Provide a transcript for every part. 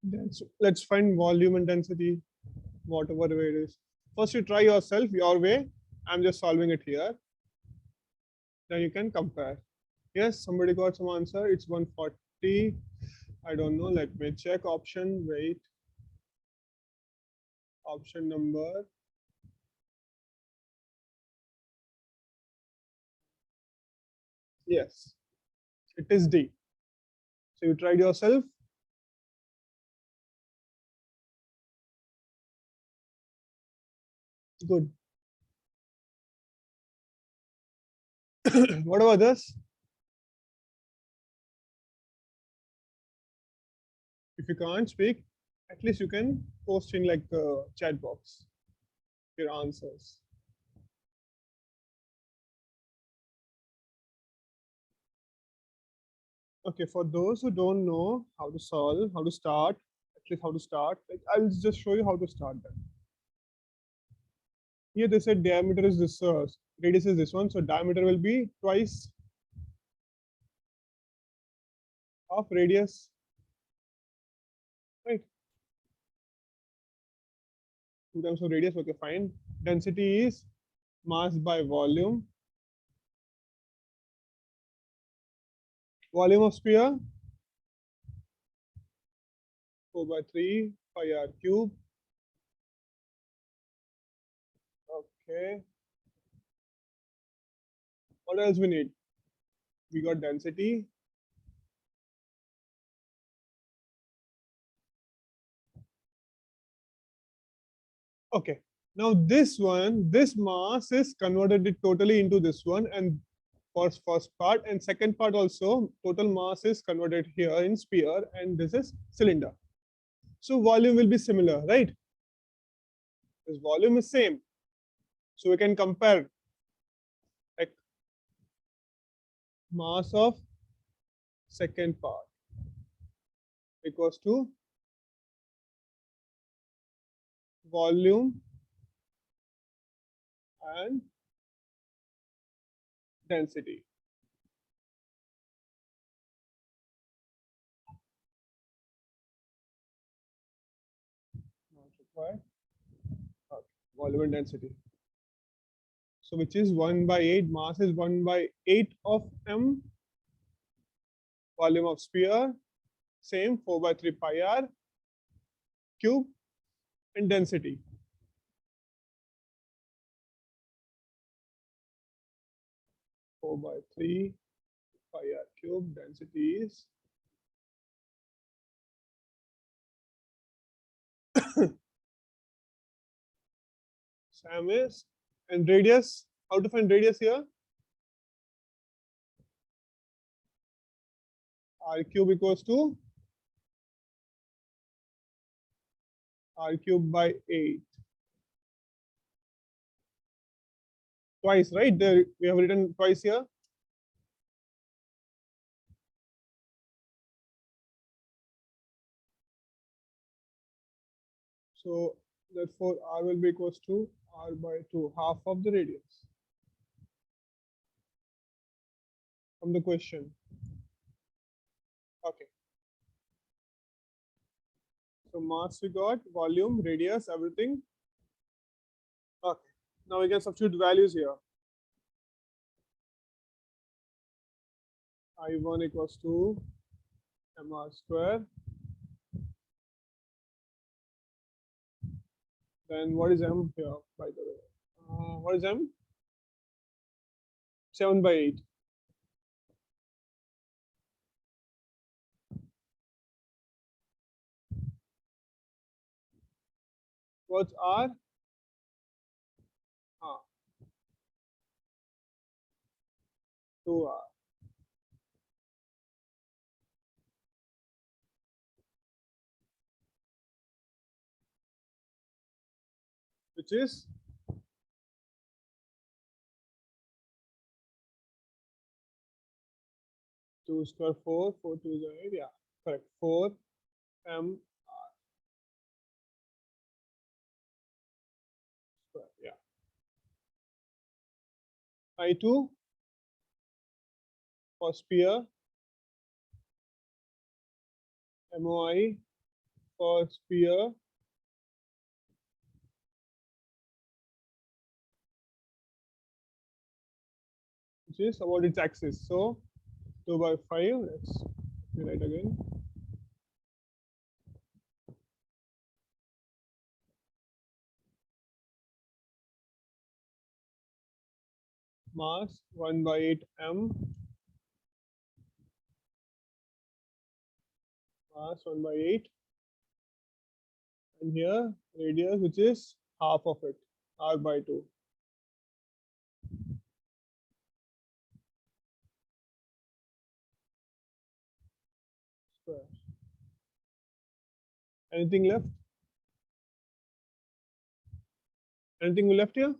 Then let's find volume and density, whatever way it is. First, you try yourself your way. I'm just solving it here. Then you can compare. Yes, somebody got some answer. It's 140. I don't know. Let me check option. Wait. Option number. Yes, it is D. So you tried yourself. Good. What about this? If you can't speak, at least you can post in like the chat box your answers. Okay, for those who don't know how to solve, how to start, at least how to start, like I'll just show you how to start that. Here they said diameter is this, radius is this one, so diameter will be twice of radius, right? 2 times of radius, okay, fine. Density is mass by volume. Volume of sphere, 4/3 pi r cube. Okay. What else we need? We got density. Okay. Now this one, this mass is converted it totally into this one, and first part, and second part also, total mass is converted here in sphere, and this is cylinder. So volume will be similar, right? This volume is same. So we can compare like mass of second part equals to volume and density. Not required. Okay. Volume and density. So which is 1/8, mass is 1/8 of m, volume of sphere, same 4/3 pi r cube, and density. Four by 3 pi r cube, density is same is, and radius, how to find radius here? R cube equals to R cube by 8. Twice, right? There we have written twice here. So therefore R will be equals to R by 2, half of the radius from the question. Okay. So mass we got, volume, radius, everything. Okay. Now we can substitute values here. I1 equals to mr square. Then what is m here, by the way? What is m? 7/8. What's r? 2r. Which is 2 square 4, 4 2 is 8, yeah, correct. 4 m r square, yeah. I2 for sphere, MOI for sphere which is about its axis. So 2 by 5, let's write again. Mass 1 by 8 m, mass 1 by 8, and here radius which is half of it, r by 2. Square. Anything left? Anything left here?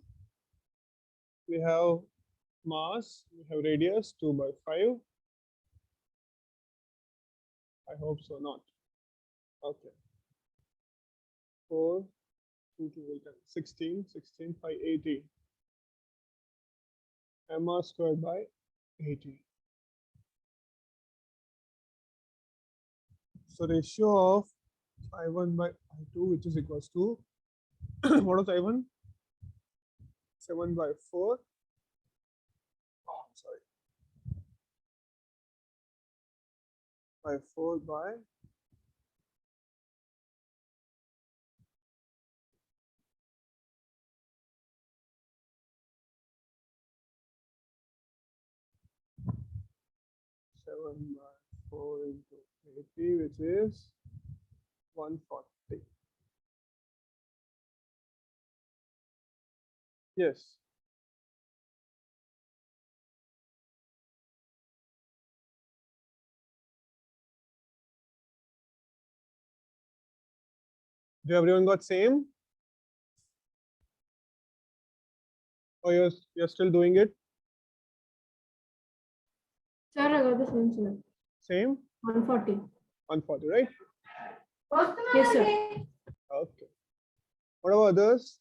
We have mass, we have radius 2 by 5. I hope so, not. Okay. 4, 2, 2, 16, 16 by 80. mr squared by 80. So ratio of I1 by I2, which is equals to what is I1? 7 by 4. Oh, sorry. By 4 by 7 by 4 into 80, which is 140. Yes. Do everyone got same? Or you're still doing it? Sir, I got the same, sir. Same? 140. 140, right? Yes, sir. Okay. What about others?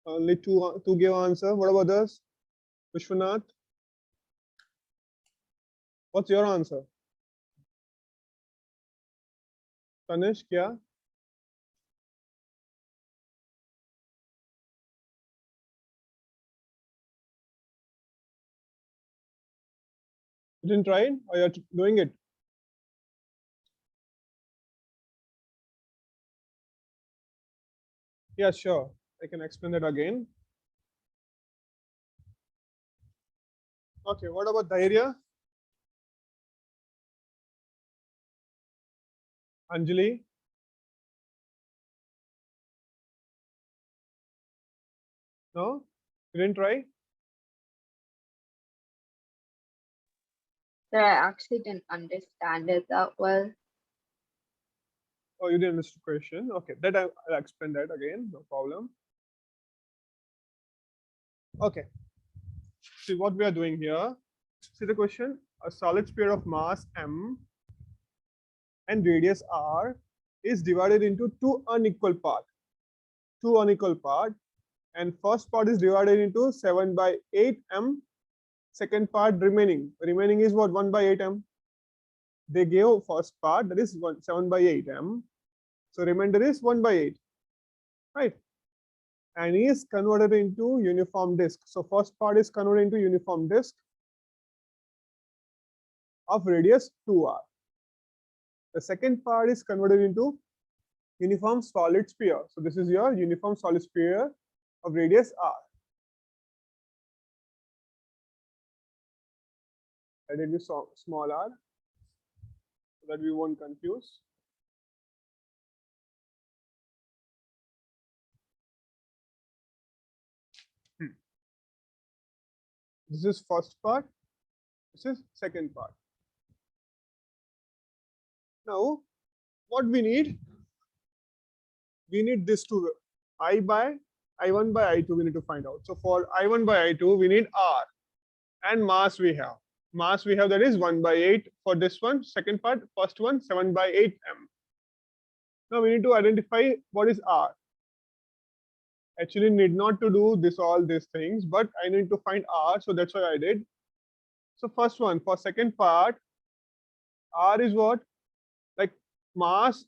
Only two give answer. What about others? Vishwanath? What's your answer? Tanish, kya? You didn't try it or you're doing it? Yeah, sure. I can explain that again. Okay, what about Dhairya? Anjali? No? You didn't try? Sir, I actually didn't understand it that well. Oh, you didn't understand the question. Okay, that I'll explain that again. No problem. Okay. See what we are doing here. See the question. A solid sphere of mass m and radius r is divided into two unequal parts. Two unequal parts. And first part is divided into 7 by 8 m. Second part remaining. Remaining is what? 1 by 8 m. They gave first part, that is 7 by 8 m. So remainder is 1 by 8. Right? And is converted into uniform disk. So first part is converted into uniform disk of radius 2r. The second part is converted into uniform solid sphere. So this is your uniform solid sphere of radius r. I did this small r so that we won't confuse. This is first part. This is second part. Now, what we need this to I1 by I2 we need to find out. So for I1 by I2 we need R and mass we have. Mass we have, that is 1 by 8 for this one. Second part, first one 7 by 8 m. Now we need to identify what is R. Actually need not to do all these things, but I need to find R, so that's why I did. So first one, for second part, R is what? Like mass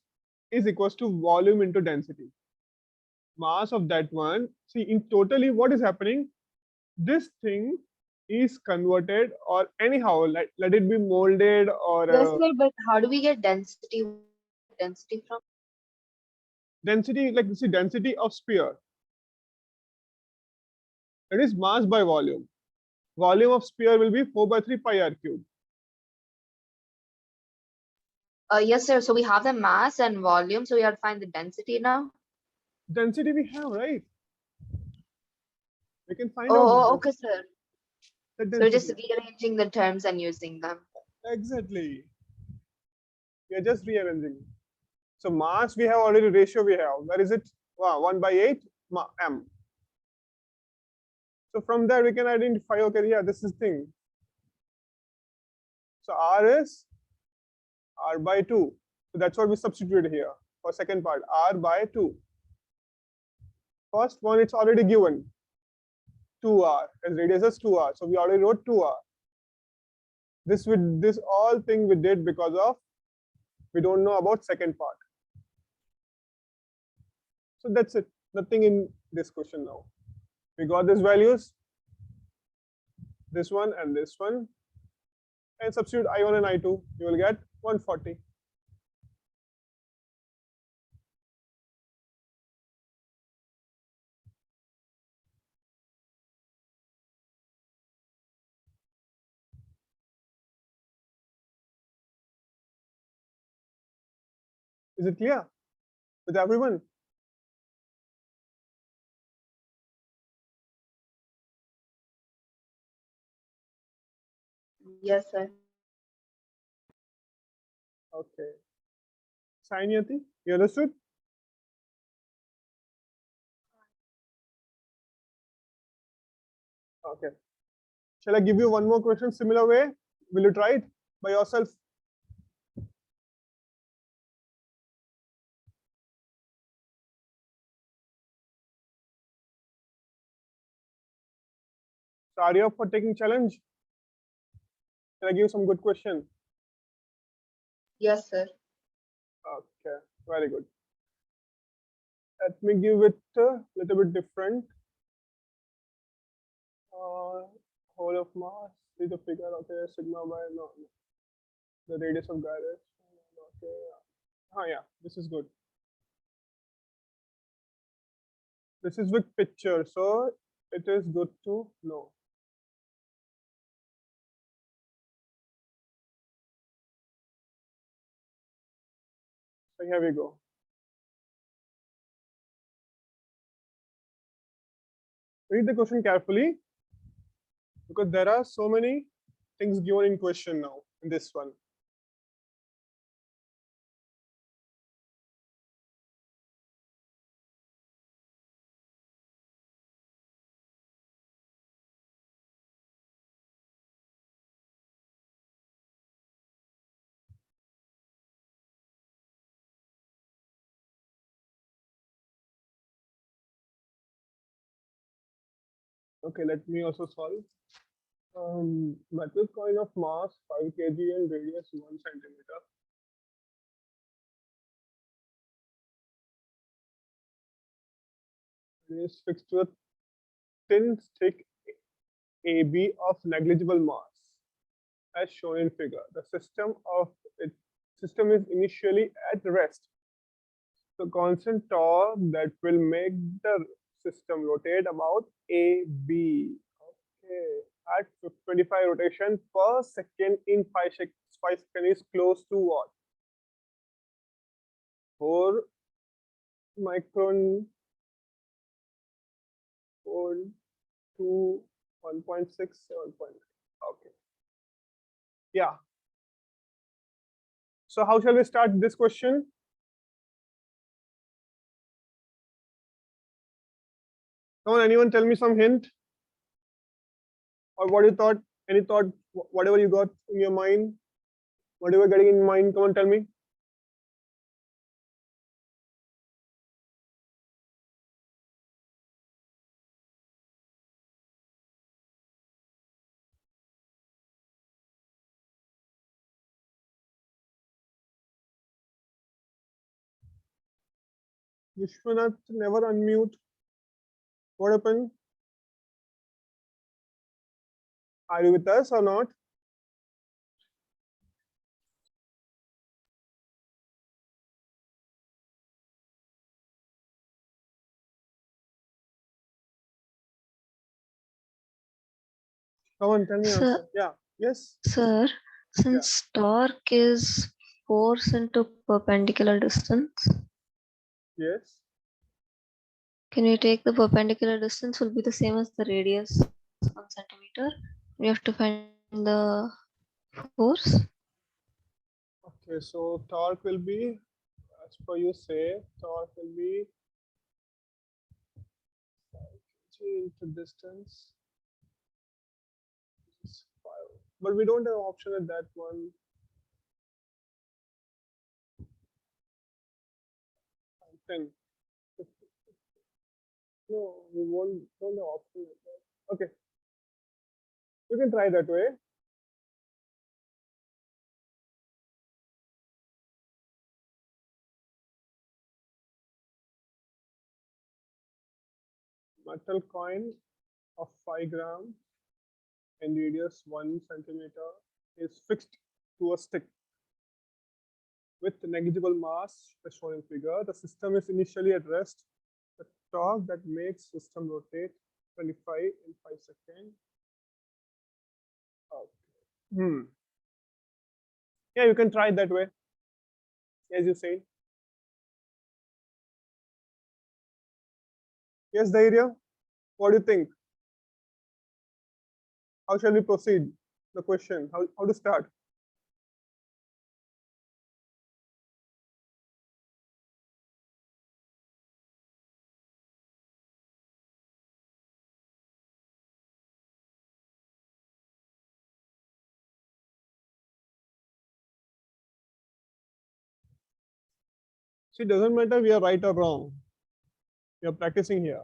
is equals to volume into density. Mass of that one. See, in totally, what is happening? This thing is converted, or anyhow, let it be molded or Yes, sir, but how do we get density? Density from? density, like see, density of sphere. It is mass by volume. Volume of sphere will be 4 by 3 pi r cube. Yes, sir. So we have the mass and volume. So we have to find the density now. Density we have, right? We can find out Oh, okay, sir. the So we're just density. rearranging the terms and using them. Exactly. We are just rearranging. So mass we have already, ratio we have. Where is it? Wow, 1 by 8 m. So from there we can identify, okay, yeah, this is thing. So R is R by 2. So that's what we substituted here for second part, R by 2. First one, it's already given, 2R, as radius is 2R. So we already wrote 2R. This all thing we did because of we don't know about second part. So that's it. Nothing in this question now. We got these values, this one and this one, and substitute I1 and I2. You will get 140. Is it clear with everyone? Yes, sir. Okay. Sainyati, you understood? Okay. Shall I give you one more question similar way? Will you try it by yourself? So are you up for taking challenge? Can I give you some good question? Yes, sir. Okay, very good. Let me give it a little bit different. Whole of mass, see the figure, okay, sigma by, no, the radius of gyration, okay. Yeah, this is good. This is with picture, so it is good to know. So here we go. Read the question carefully because there are so many things given in question now in this one. Okay, let me also solve. Metal coin of mass 5 kg and radius 1 centimeter. It is fixed to a thin stick AB of negligible mass, as shown in figure. The system is initially at rest. So constant torque that will make the system rotate about AB. Okay, at 25 rotation per second in 5 seconds is close to what? 4 micron, 4 to 1.6, 7.9. Okay. Yeah. So how shall we start this question? Come on, anyone tell me some hint? Or what you thought? Any thought? Whatever you got in your mind? Whatever getting in mind, come on, tell me. Vishwanath never unmute. What happened? Are you with us or not? Come on, tell me Sir, answer. Yeah. Yes. sir, since torque is force into perpendicular distance, Yes. can we take the perpendicular distance will be the same as the radius 1 centimeter? We have to find the force. Okay. So torque will be, as per you say, torque will be g into distance. Is 5. But we don't have option at that one. 10. No, we won't don't have option at that. Okay. You can try that way. Metal coin of 5 grams and radius 1 centimeter is fixed to a stick with negligible mass as shown in figure. The system is initially at rest. The torque that makes system rotate 25 in 5 seconds. Okay. Yeah, you can try it that way, as you say. Yes, the area. What do you think? How shall we proceed? The question. How to start? See, it doesn't matter we are right or wrong. We are practicing here.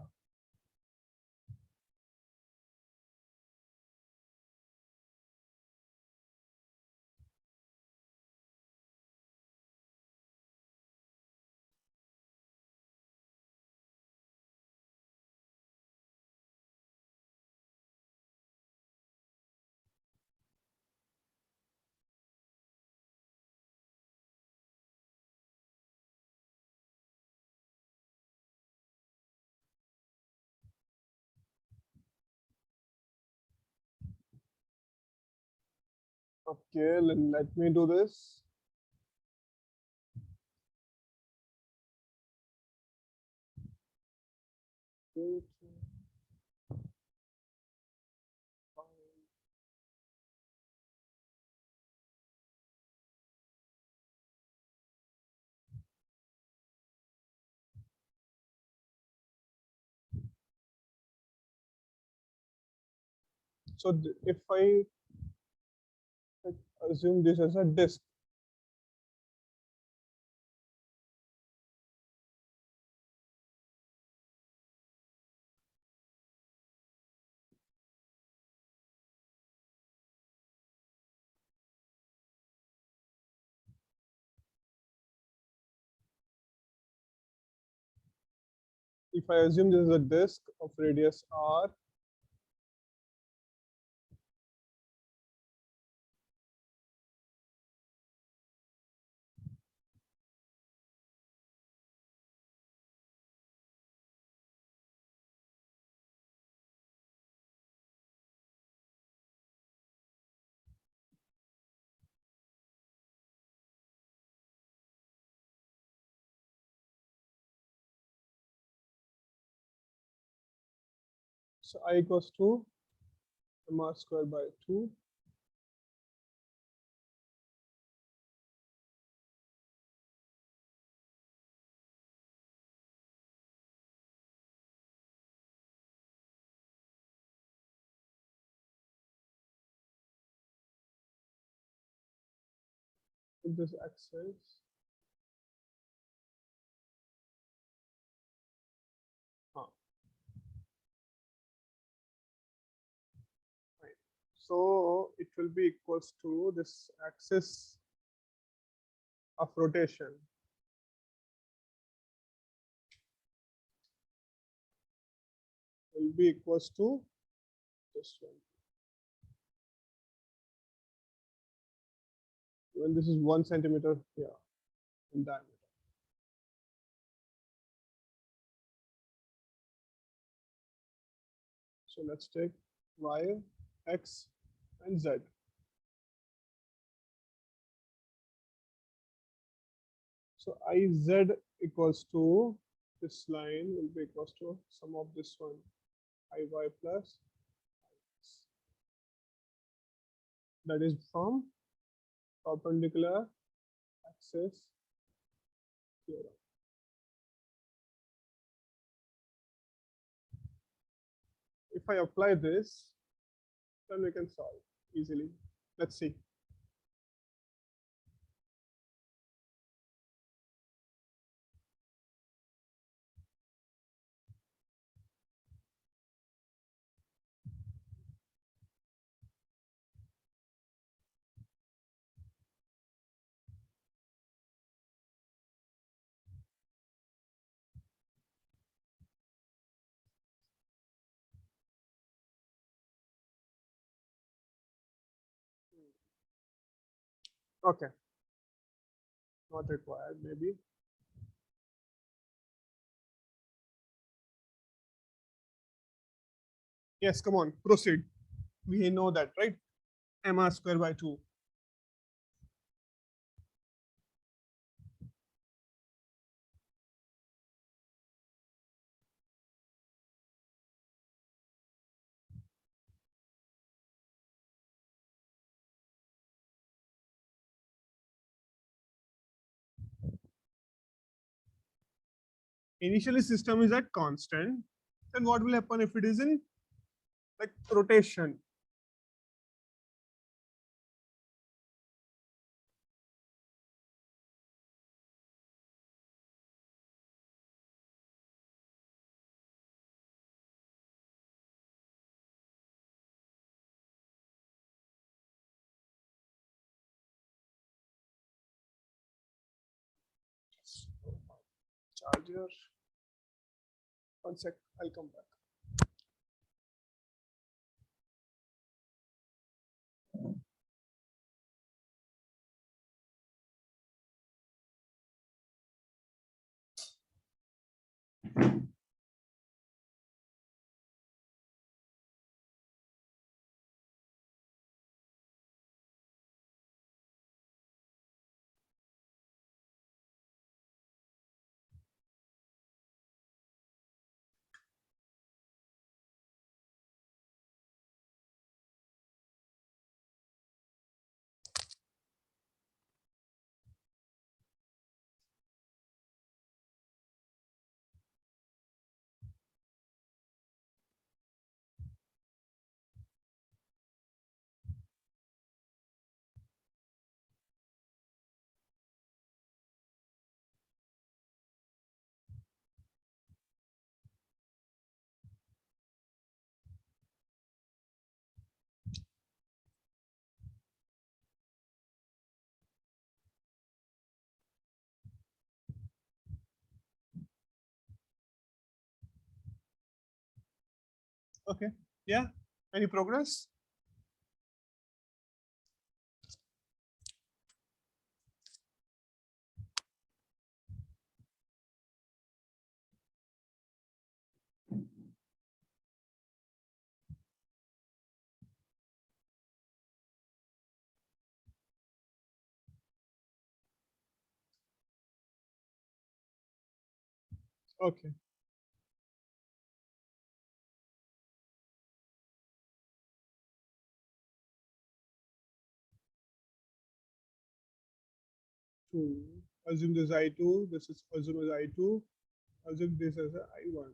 Okay, let me do this. Two, three, five. So if I assume this as a disk, if I assume this is a disk of radius r, so I equals to mass square by 2. With this axis. Right. So it will be equals to this axis of rotation. will be equals to this one. When this is 1 centimeter here in diameter. So let's take y, x, and z. So Iz equals to this line will be equals to sum of this one, Iy plus Ix. That is from perpendicular axis theorem. If I apply this, then we can solve easily. Let's see. Okay. Not required, maybe. Yes, come on, proceed. We know that, right? MR square by 2. Initially, system is at constant. Then what will happen if it is in like rotation? Charger. 1 sec, I'll come back. Okay. Yeah. Any progress? Okay. Assume this I2, this is assume as I2, assume this as a I1.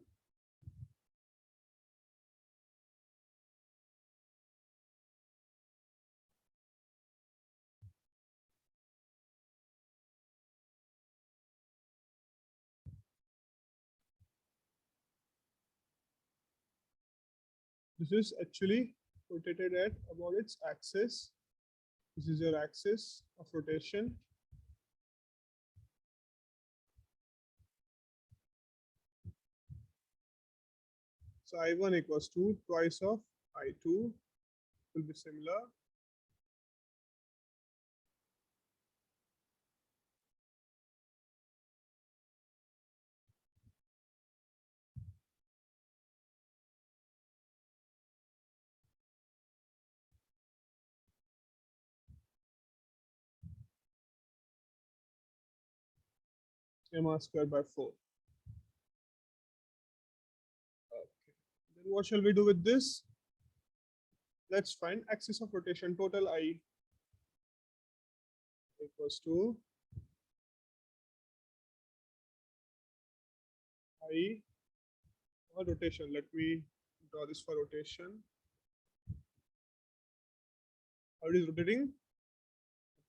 This is actually rotated at about its axis. This is your axis of rotation. So I1 equals to twice of I2 will be similar. MR squared by 4. Okay. Then what shall we do with this? Let's find axis of rotation total I equals to I or rotation. Let me draw this for rotation. How it is rotating?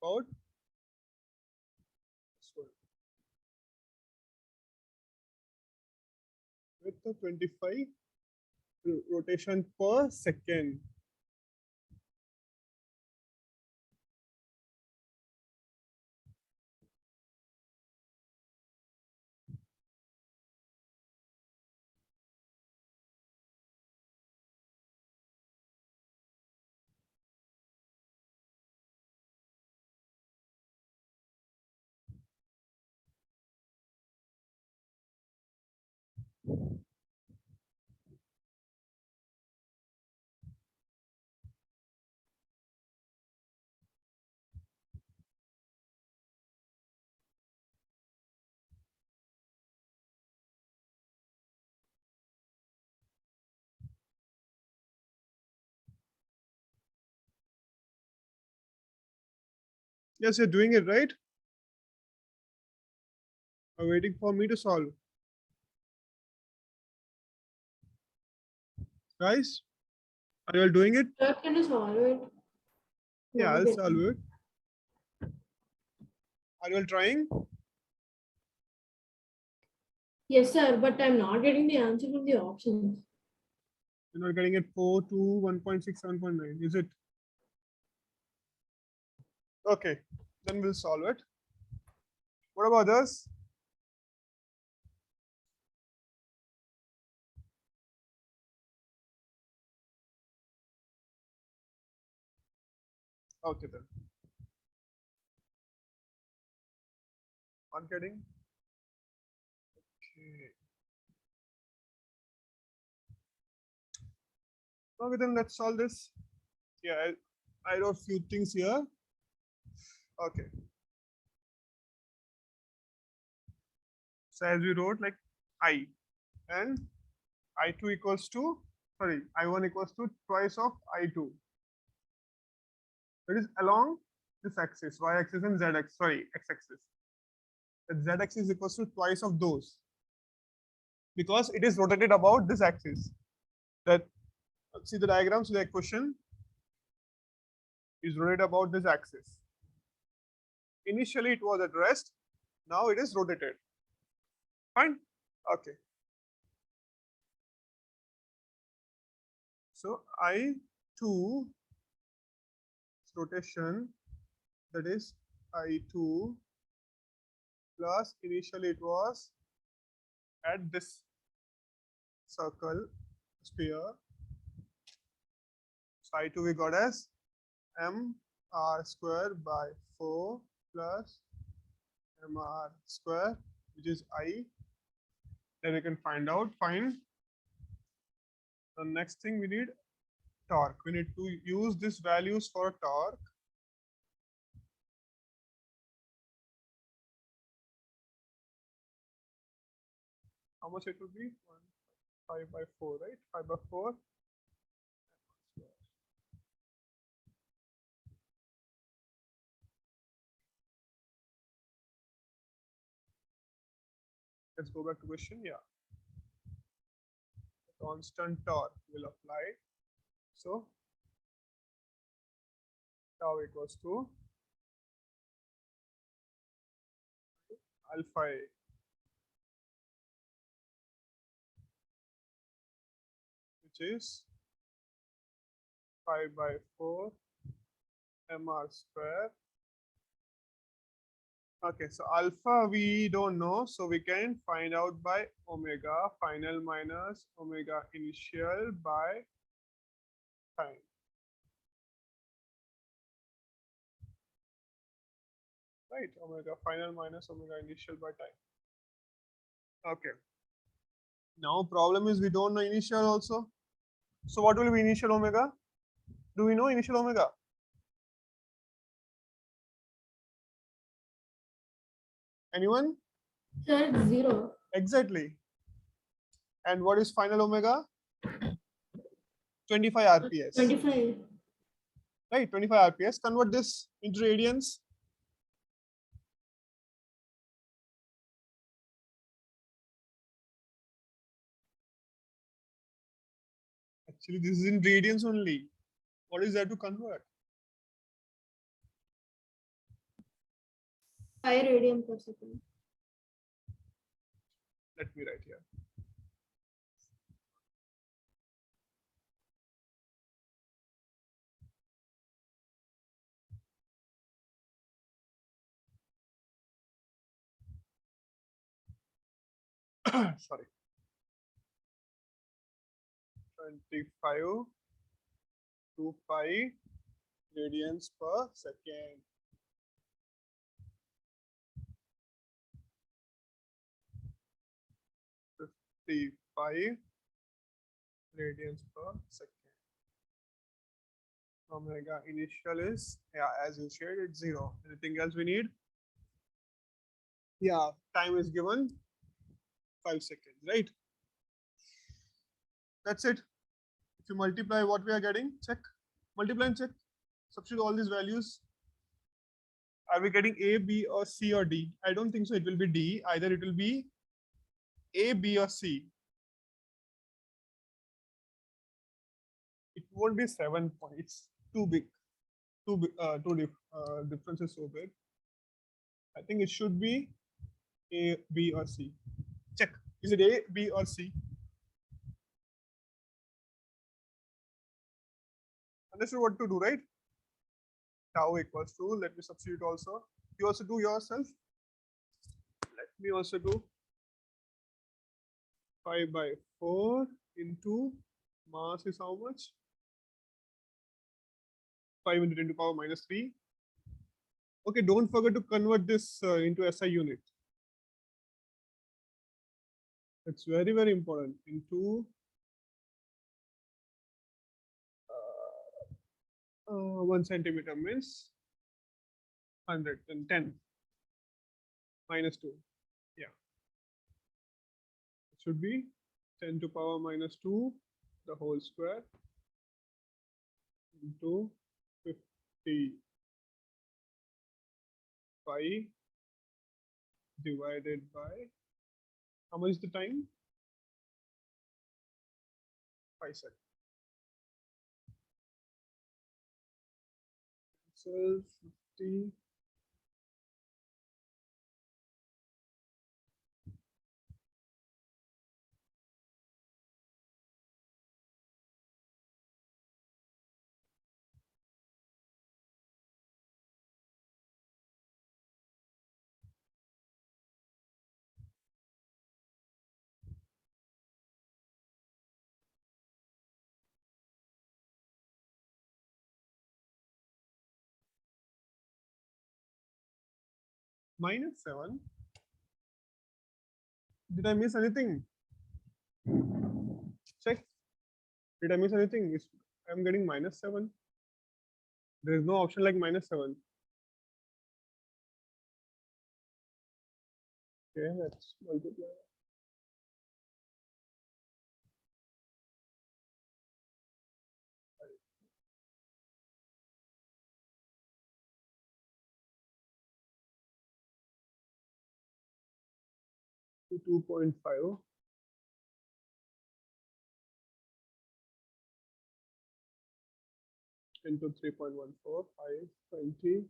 About this one. With the 25 rotation per second. Yes, you're doing it right. Are waiting for me to solve. Guys, are you all doing it? Sir, can you solve it? Yeah, I'll Okay. solve it. Are you all trying? Yes, sir, but I'm not getting the answer from the options. You're not getting it 4, 2, 1.6, 7.9. Is it? Okay, then we'll solve it. What about this? Okay then. Not getting. Okay. Okay, then let's solve this. Yeah, I wrote few things here. Okay. So as we wrote, like I and I2 equals to, sorry, I1 equals to twice of I2. That is along this axis, y-axis and z-axis, sorry, x-axis. The z-axis is equals to twice of those because it is rotated about this axis. That see the diagram, so the question is rotated about this axis. Initially it was at rest, now it is rotated. Fine. Okay. So I2 rotation, that is I2 plus initially it was at this circle sphere. So I2 we got as mr square by 4 plus mr square, which is I. Then we can find out, find the next thing we need torque. We need to use these values for torque. How much it would be? 5 by 4, right? 5 by 4. Let's go back to question. Yeah. Constant torque will apply. So tau equals to alpha A, which is 5 by 4 mr square. Okay, so alpha we don't know, so we can find out by omega final minus omega initial by time. Right, omega final minus omega initial by time. Okay. Now problem is we don't know initial also. So what will be initial omega? Do we know initial omega? Anyone? Sir, it's 0. Exactly. And what is final omega? 25 RPS. 25. Right, 25 RPS. Convert this into radians. Actually, this is in radians only. What is there to convert? 5 radian per second. Let me write here. Sorry. 25 to 5 radians per second. Five radians per second. Omega initial is, yeah, as you shared, it's 0. Anything else we need? Yeah, time is given 5 seconds, right? That's it. If you multiply what we are getting, check. Multiply and check. Substitute all these values. Are we getting A, B, or C, or D? I don't think so. It will be D. Either it will be A, B, or C. It won't be 7 points. Too big. Difference is so big. I think it should be A, B, or C. Check. Is it A, B, or C? Understood what to do, right? Tau equals to, let me substitute also. You also do yourself. Let me also do 5 by 4 into mass is how much? 5 into 10 to the power minus 3. Okay, don't forget to convert this into SI unit. It's very, very important. Into 1 centimeter means 110 minus 2. Yeah. It should be 10 to the power minus 2, the whole square, into 55 divided by, how much is the time? 5 seconds. So 50. Minus 7. Did I miss anything? Check. Did I miss anything? I'm getting minus 7. There is no option like minus 7. Okay, let's multiply. To 2.5. Into 3.14, 20.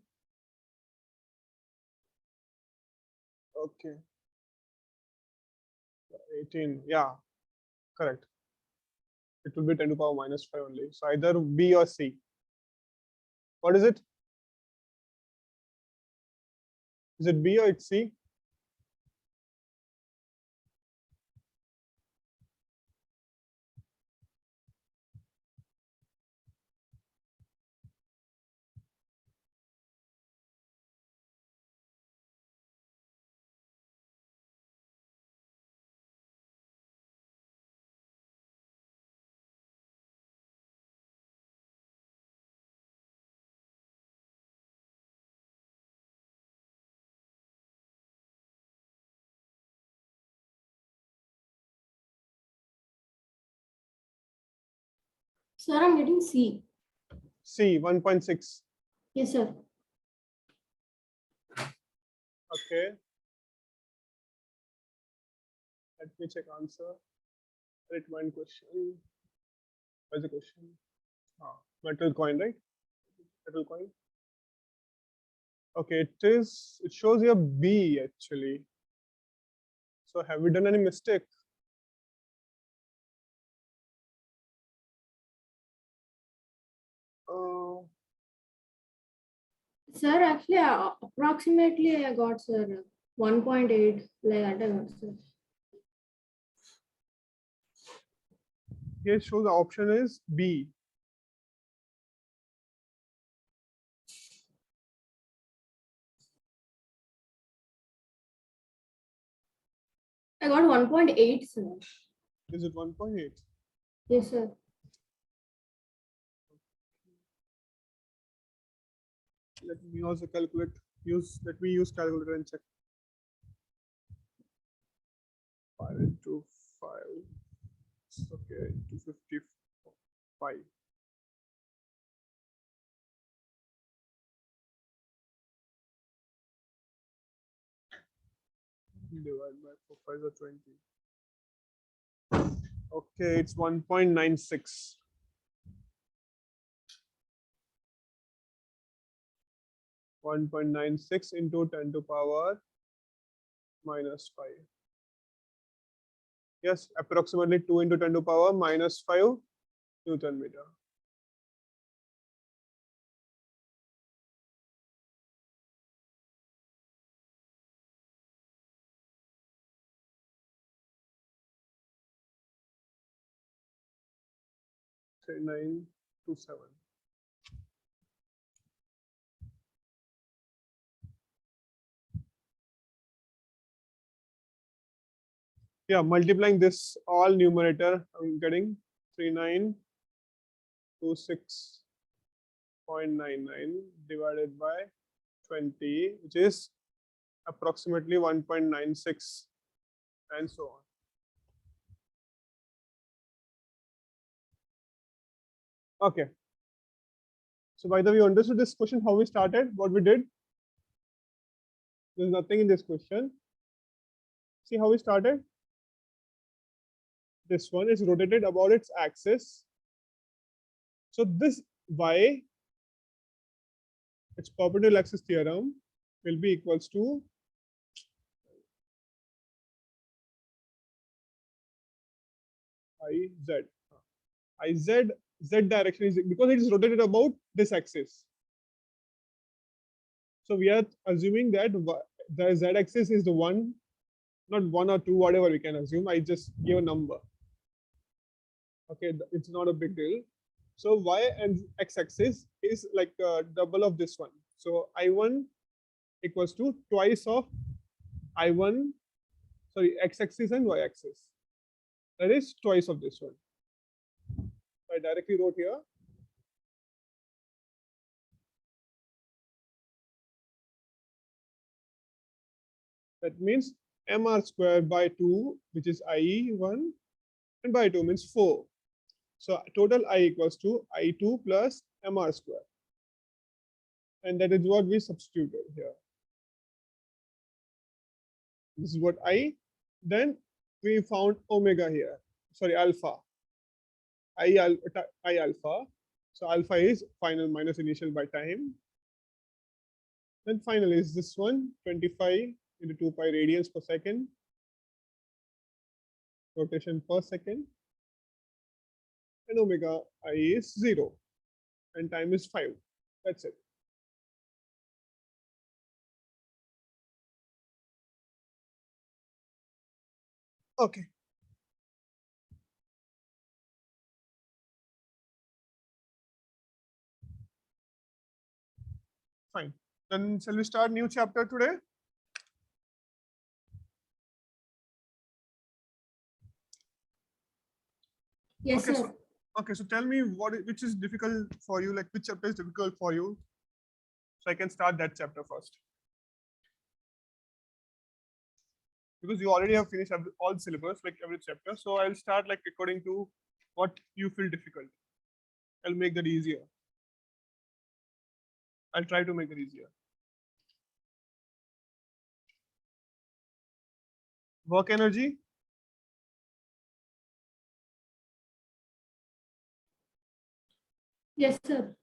Okay. 18. Yeah, correct. It will be 10 to the power minus 5 only. So either B or C. What is it? Is it B or it's C? Sir, I'm getting C. C, 1.6. Yes, sir. Okay. Let me check answer. Write one question. What's the question? Metal coin, right? Metal coin. Okay, it shows here B actually. So have we done any mistake? Sir, actually, approximately I got, sir, 1.8, like that I got, sir. Here it shows the option is B. I got 1.8, sir. Is it 1.8? Yes, sir. Let me also calculate. Let me use calculator and check. 5 into 5. Okay, 255. Divided by 4 5 is 20. Okay, it's 1.96. 1.96 into 10 to power minus 5. Yes, approximately 2 into 10 to power minus 5 Newton meter. Say 927. Yeah, multiplying this all numerator, I'm getting 3926.99 divided by 20, which is approximately 1.96, and so on. Okay. So by the way, you understood this question, how we started, what we did? There's nothing in this question. See how we started? This one is rotated about its axis. So this y, its perpendicular axis theorem, will be equals to z direction is because it is rotated about this axis. So we are assuming that the z axis is the one, not 1 or 2, whatever we can assume. I just give a number. Okay, it's not a big deal. So y and x axis is like double of this one. So I1 equals to twice of I1, sorry, x axis and y axis. That is twice of this one. I directly wrote here. That means mr square by 2, which is I1, and by 2 means 4. So total I equals to I2 plus mr square. And that is what we substituted here. This is what I. Then we found omega here. Sorry, alpha. I alpha. So alpha is final minus initial by time. Then final is this one, 25 into 2 pi radians per second. Rotation per second. And omega I is 0. And time is 5. That's it. Okay. Fine. Then shall we start new chapter today? Yes, Okay, sir. Okay, so tell me which is difficult for you, like which chapter is difficult for you, so I can start that chapter first. Because you already have finished all syllabus, like every chapter. So I'll start like according to what you feel difficult. I'll make that easier. I'll try to make it easier. Work energy. Yes, sir.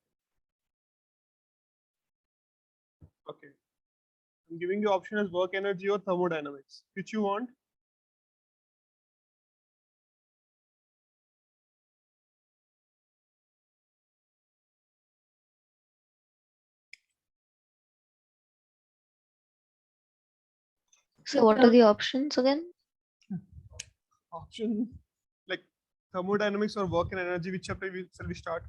Okay. I'm giving you option as work energy or thermodynamics. Which you want? So what are the options again? Option like thermodynamics or work and energy. Which chapter shall we start?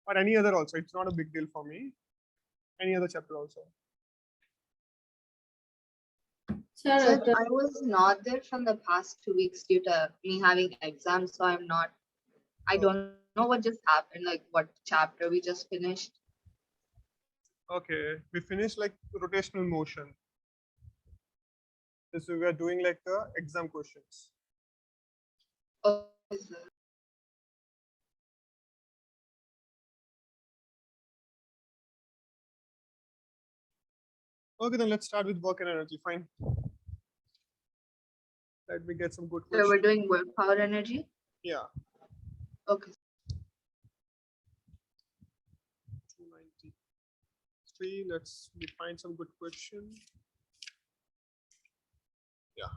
Or any other also. It's not a big deal for me. Any other chapter also. Sir, Sir, I was not there from the past 2 weeks due to me having exams, so I don't know what just happened, like what chapter we just finished. Okay, we finished like rotational motion. So we are doing like the exam questions. Okay, sir. Okay, then let's start with work and energy. Fine. Let me get some good So we're questions. doing work power energy. Yeah. Okay. 293. Let's find some good question. Yeah.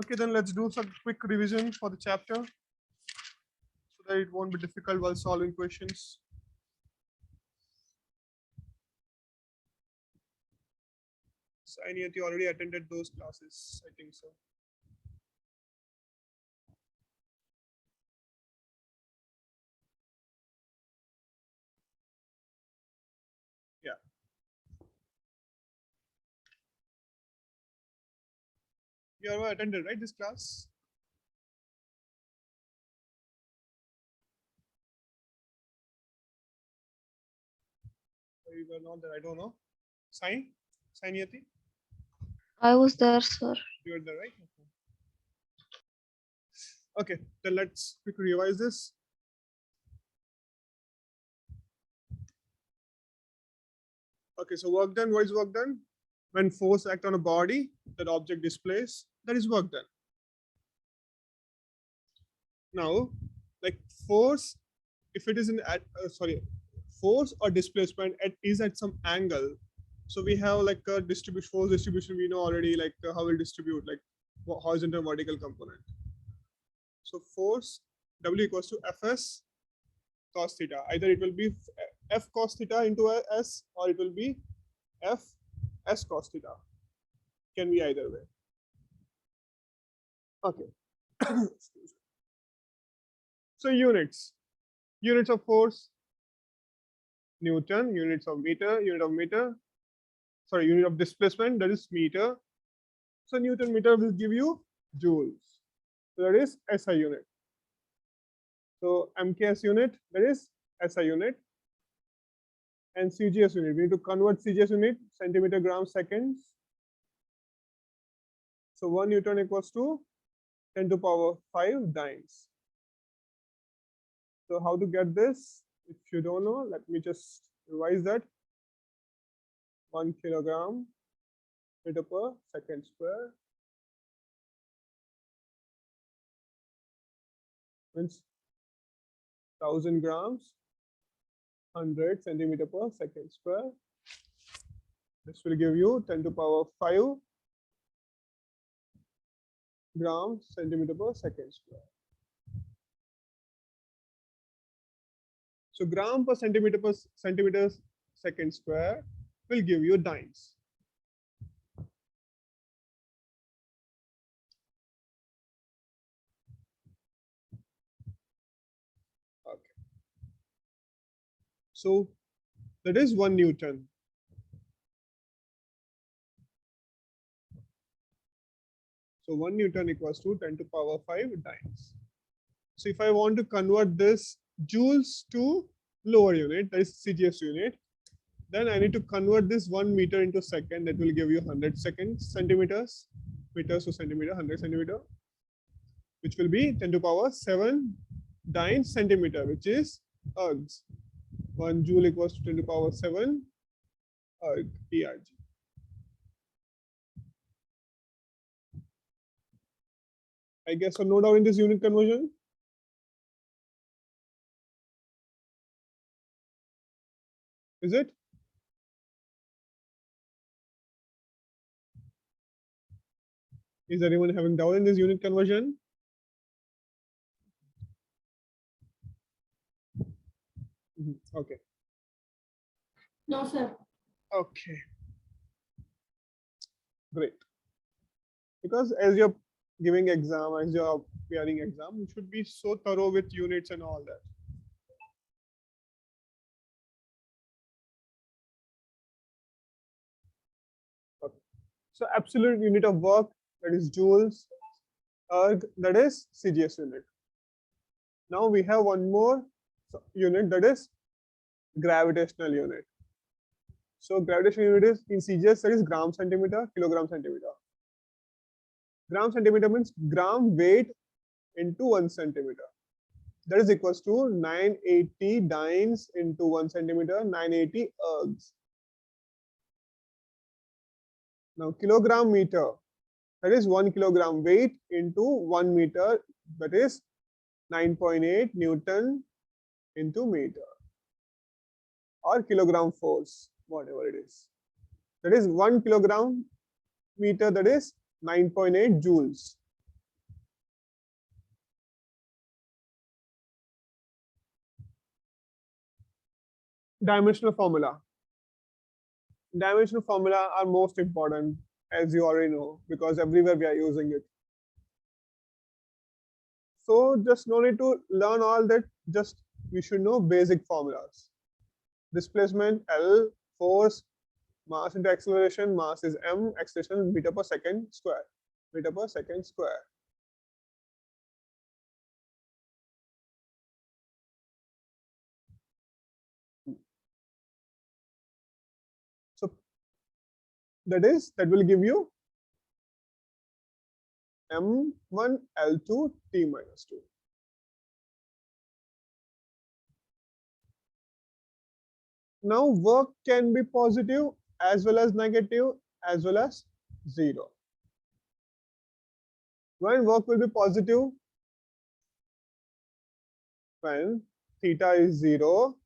Okay, then let's do some quick revision for the chapter so that it won't be difficult while solving questions. So I need you already attended those classes, I think so. Yeah. You ever attended, right, this class? Or you were not there, I don't know. Sign? Sign Yati? I was there, sir. You were there, right? Okay, then let's quickly revise this. Okay, so work done, what is work done? When force act on a body, that object displays, that is work done. Now, like force, if it is in force or displacement is at some angle. So we have like a force distribution, we know already like how we'll distribute like horizontal vertical component. So force W equals to Fs cos theta. Either it will be F cos theta into S or it will be F S cos theta. Can be either way. Okay. So units of force, Newton, unit of meter, sorry, unit of displacement, that is meter. So Newton meter will give you joules. So that is SI unit. So MKS unit, that is SI unit. And CGS unit, we need to convert CGS unit, centimeter, grams, seconds. So 1 Newton equals to 10 to power 5 dynes. So how to get this? If you don't know, let me just revise that. 1 kilogram meter per second square means 1000 grams 100 centimeter per second square This will give you 10 to power 5 grams centimeter per second square. So gram per centimeter second square will give you dynes. Okay. So that is 1 Newton. So 1 Newton equals to 10 to power 5 dynes. So if I want to convert this joules to lower unit, that is CGS unit, then I need to convert this 1 meter into second. That will give you 100 seconds, centimeters, meters to centimeter, 100 centimeter, which will be 10 to power 7 dynes centimeter, which is ergs. 1 joule equals to 10 to power 7 erg. I guess so, no doubt in this unit conversion. Is it? Is anyone having doubt in this unit conversion? Okay. No, sir. Okay. Great. Because as you're giving exam, as you're appearing exam, you should be so thorough with units and all that. Okay. So absolute unit of work, that is joules, erg, that is CGS unit. Now we have one more unit, that is gravitational unit. So gravitational unit is in CGS, that is gram centimeter, kilogram centimeter. Gram centimeter means gram weight into 1 centimeter. That is equals to 980 dynes into 1 centimeter, 980 ergs. Now kilogram meter, that is 1 kilogram weight into 1 meter, that is 9.8 Newton into meter, or kilogram force, whatever it is. That is 1 kilogram meter, that is 9.8 joules. Dimensional formula. Dimensional formula are most important, as you already know, because everywhere we are using it. So just no need to learn all that, just we should know basic formulas. Displacement L, force, mass into acceleration, mass is m, acceleration meter per second square, meter per second square. So that will give you m1 L2 t minus 2. Now work can be positive as well as negative as well as 0. When work will be positive? When theta is 0,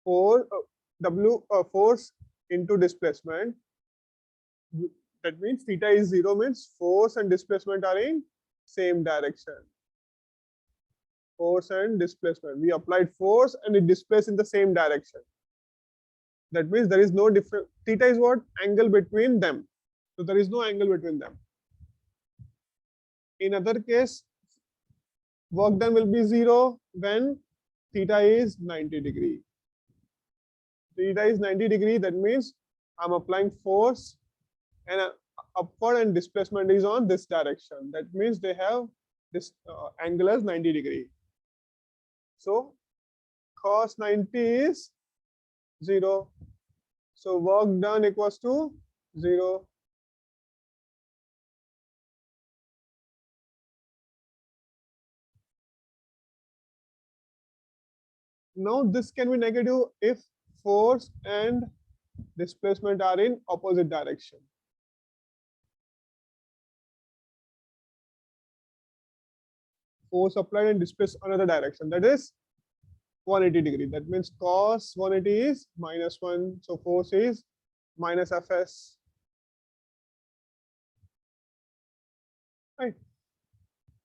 force into displacement. That means theta is 0 means force and displacement are in same direction. Force and displacement. We applied force and it displaced in the same direction. That means there is no difference. Theta is what? Angle between them. So there is no angle between them. In other case, work done will be 0 when theta is 90 degree. Theta is 90 degree, that means I'm applying force and upward and displacement is on this direction. That means they have this angle as 90 degree. So cos 90 is 0. So work done equals to 0. Now this can be negative if force and displacement are in opposite direction. Force applied and displaced another direction, that is 180 degree. That means cos 180 is -1. So force is minus Fs. Right.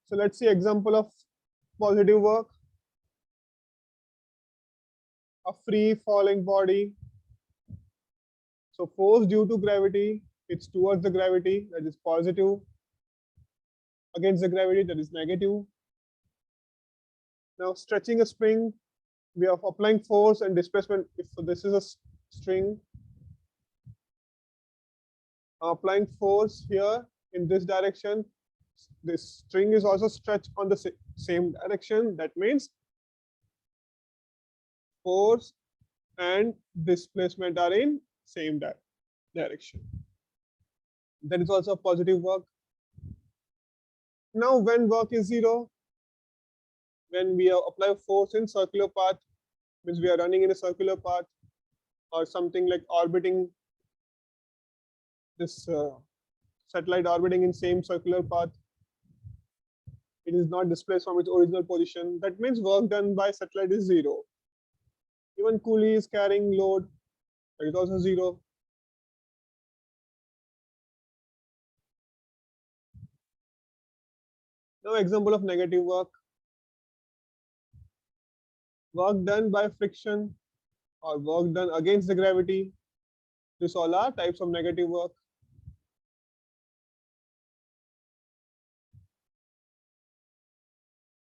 So let's see example of positive work. A free falling body. So force due to gravity, it's towards the gravity, that is positive. Against the gravity, that is negative. Now stretching a spring, we are applying force and displacement. If this is a string, applying force here in this direction, this string is also stretched on the same direction. That means force and displacement are in same direction. That is also positive work. Now when work is zero, when we apply force in circular path, means we are running in a circular path or something like orbiting this satellite orbiting in same circular path. It is not displaced from its original position. That means work done by satellite is zero. Even coolie is carrying load, that is also zero. Now example of negative work. Work done by friction or work done against the gravity. These all are types of negative work.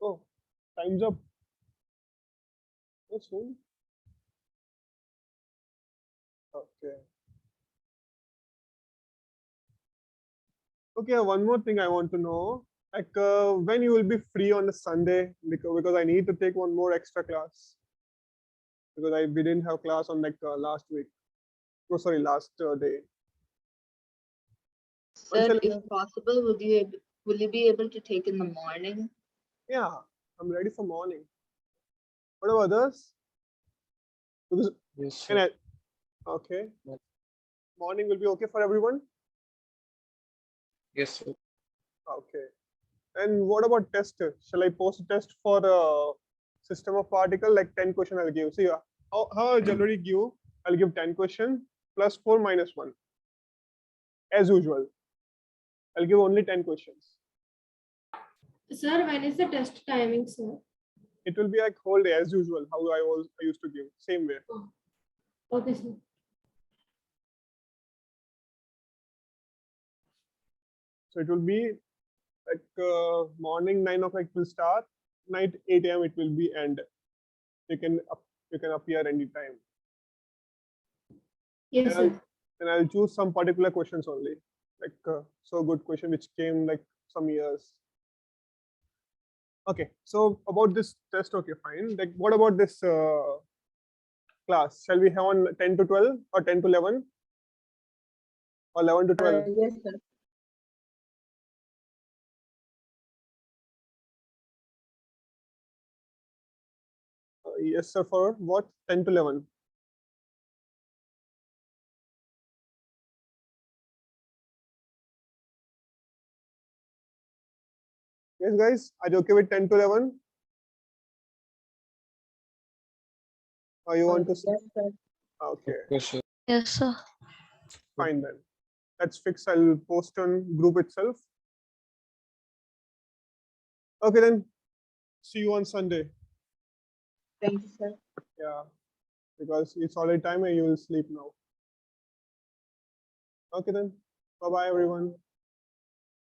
Oh, time's up. So soon. Okay. Okay, one more thing I want to know. Like when you will be free on a Sunday, because I need to take one more extra class. Because we didn't have class on like last week. Oh, sorry, last day. Sir, if possible, will you be able to take in the morning? Yeah, I'm ready for morning. What about others? Because Yes, can sir. I, okay. Yes. Morning will be okay for everyone? Yes, sir. Okay. And what about test? Shall I post a test for system of particle, like 10 question I'll give? See, how I generally give, I'll give 10 question plus 4 minus 1. As usual. I'll give only 10 questions. Sir, when is the test timing, sir? It will be like whole day as usual, how I used to give, same way. Okay, sir. So it will be like morning 9 o'clock will start, night 8 a.m. it will be end. You can appear anytime. Yes, sir. And I'll choose some particular questions only, like so good question which came like some years. Okay, so about this test, okay, fine. Like, what about this class? Shall we have on 10 to 12 or 10 to 11 or 11 to 12? Yes, sir. Yes, sir. For what? 10 to 11. Yes, guys, are you okay with 10 to 11? Or you want to? Yes, sir. Okay, Yes, sir. Yes, sir. fine then. That's fixed. I'll post on group itself. Okay, then. See you on Sunday. Thank you, sir. Yeah, because it's already time and you will sleep now. Okay, then. Bye bye, everyone.